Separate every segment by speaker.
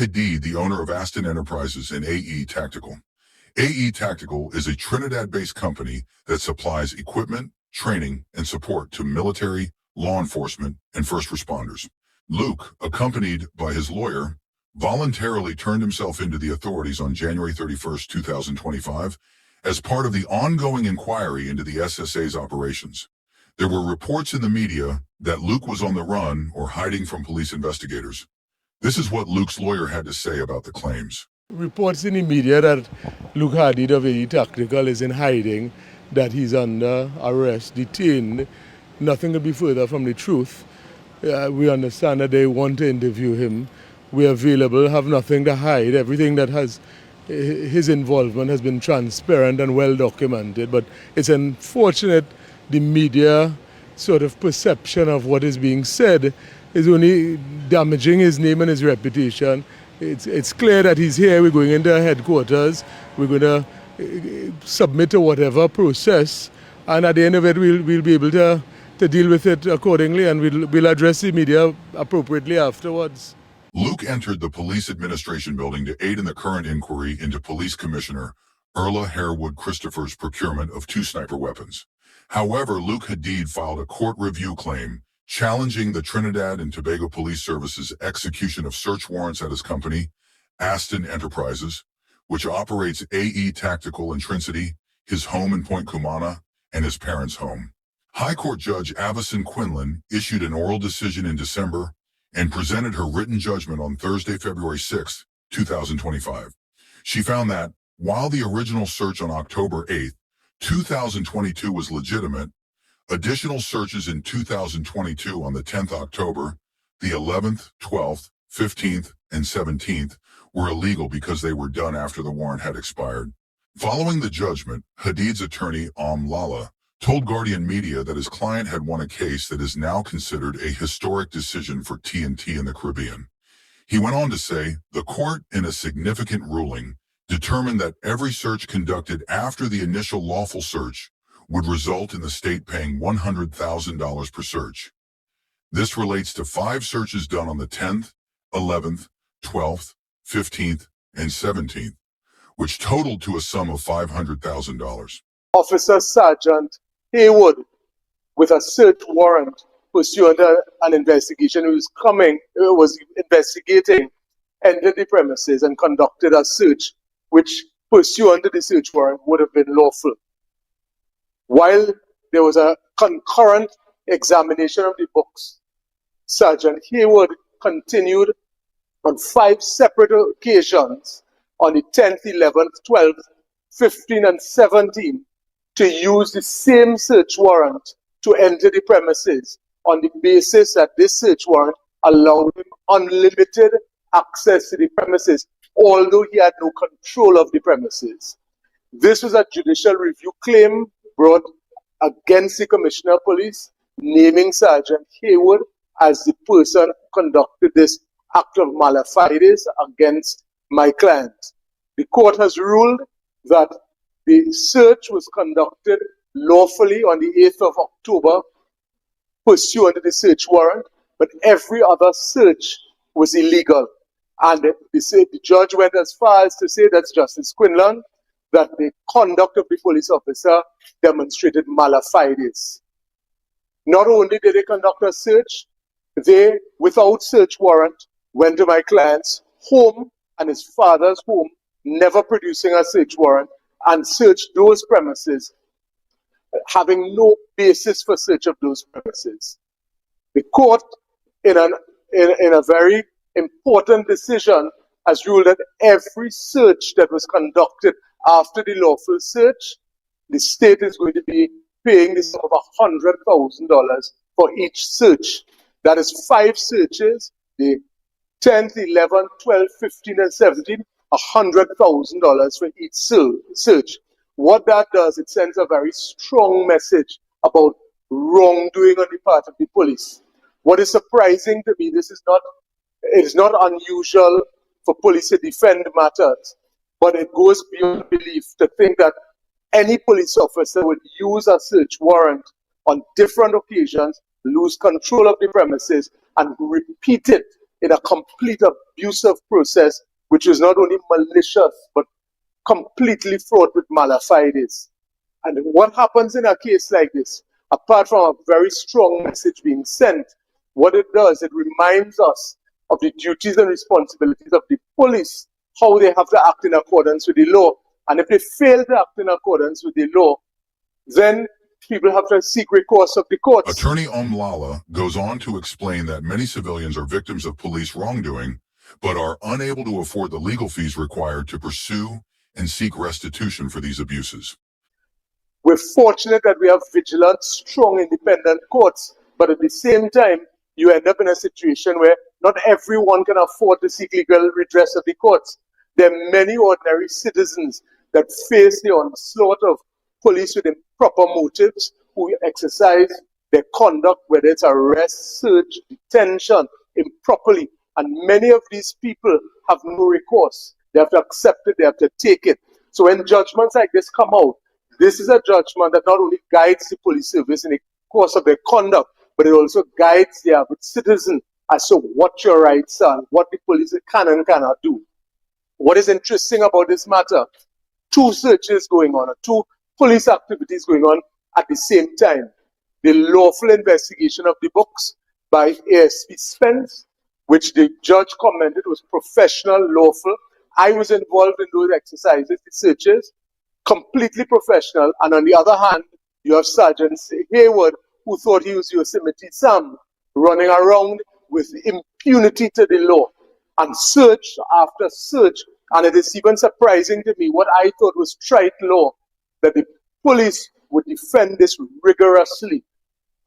Speaker 1: Hadeed, the owner of Aston Enterprises and AE Tactical. AE Tactical is a Trinidad-based company that supplies equipment, training, and support to military, law enforcement, and first responders. Luke, accompanied by his lawyer, voluntarily turned himself into the authorities on January 31st, 2025, as part of the ongoing inquiry into the SSA's operations. There were reports in the media that Luke was on the run or hiding from police investigators. This is what Luke's lawyer had to say about the claims.
Speaker 2: Reports in the media that Luke Hadeed of AE Tactical is in hiding, that he's under arrest, detained. Nothing could be further from the truth. We understand that they want to interview him. We're available, have nothing to hide. Everything that has his involvement has been transparent and well documented. But it's unfortunate the media sort of perception of what is being said is only damaging his name and his reputation. It's clear that he's here. We're going into headquarters. We're going to submit to whatever process, and at the end of it, we'll be able to deal with it accordingly, and we'll address the media appropriately afterwards.
Speaker 1: Luke entered the police administration building to aid in the current inquiry into Police Commissioner Erla Harewood Christopher's procurement of 2 sniper weapons. However, Luke Hadeed filed a court review claim challenging the Trinidad and Tobago Police Service's execution of search warrants at his company, Aston Enterprises, which operates AE Tactical in Trinidad, his home in Point Cumana, and his parents' home. High Court Judge Avison Quinlan issued an oral decision in December and presented her written judgment on Thursday, February 6, 2025. She found that, while the original search on October 8, 2022 was legitimate, additional searches in 2022 on the 10th October, the 11th, 12th, 15th, and 17th were illegal because they were done after the warrant had expired. Following the judgment, Hadeed's attorney, Lala, told Guardian Media that his client had won a case that is now considered a historic decision for TNT in the Caribbean. He went on to say, the court, in a significant ruling, determined that every search conducted after the initial lawful search would result in the state paying $100,000 per search. This relates to 5 searches done on the 10th, 11th, 12th, 15th, and 17th, which totaled to a sum of $500,000.
Speaker 2: Officer Sergeant Haywood, with a search warrant pursuant to an investigation, was investigating, entered the premises and conducted a search, which pursuant to the search warrant would have been lawful. While there was a concurrent examination of the books, Sergeant Haywood continued on 5 separate occasions on the 10th, 11th, 12th, 15th, and 17th to use the same search warrant to enter the premises on the basis that this search warrant allowed him unlimited access to the premises, although he had no control of the premises. This was a judicial review claim brought against the Commissioner of Police, naming Sergeant Haywood as the person who conducted this act of malafide against my client. The court has ruled that the search was conducted lawfully on the 8th of October, pursuant to the search warrant, but every other search was illegal. And the judge went as far as to say, that's Justice Quinlan, that the conduct of the police officer demonstrated malafide. Not only did they conduct a search, they, without search warrant, went to my client's home and his father's home, never producing a search warrant, and searched those premises, having no basis for search of those premises. The court, in a very important decision, has ruled that every search that was conducted after the lawful search, the state is going to be paying the sum of $100,000 for each search. That is 5 searches, the 10th, 11th, 12th, 15th, and 17th, $100,000 for each search. What that does, it sends a very strong message about wrongdoing on the part of the police. What is surprising to me, it is not unusual for police to defend matters, but it goes beyond belief to think that any police officer would use a search warrant on different occasions, lose control of the premises, and repeat it in a complete abusive process, which is not only malicious, but completely fraught with malafide. And what happens in a case like this, apart from a very strong message being sent, what it does, it reminds us of the duties and responsibilities of the police, how they have to act in accordance with the law. And if they fail to act in accordance with the law, then people have to seek recourse of the courts.
Speaker 1: Attorney Lala goes on to explain that many civilians are victims of police wrongdoing, but are unable to afford the legal fees required to pursue and seek restitution for these abuses.
Speaker 2: We're fortunate that we have vigilant, strong, independent courts, but at the same time, you end up in a situation where not everyone can afford to seek legal redress of the courts. There are many ordinary citizens that face the onslaught of police with improper motives, who exercise their conduct, whether it's arrest, search, detention, improperly. And many of these people have no recourse. They have to accept it, they have to take it. So when judgments like this come out, this is a judgment that not only guides the police service in the course of their conduct, but it also guides the average citizen as to what your rights are, what the police can and cannot do. What is interesting about this matter, two searches going on, two police activities going on at the same time. The lawful investigation of the books by ASP Spence, which the judge commented was professional, lawful. I was involved in those exercises, the searches, completely professional. And on the other hand, you have Sergeant Hayward, who thought he was Yosemite Sam, running around with impunity to the law, and search after search. And it is even surprising to me what I thought was trite law, that the police would defend this rigorously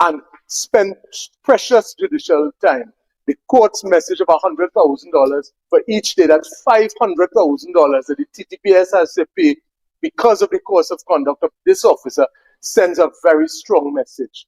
Speaker 2: and spend precious judicial time. The court's message of $100,000 for each day, that's $500,000 that the TTPS has to pay because of the course of conduct of this officer, sends a very strong message.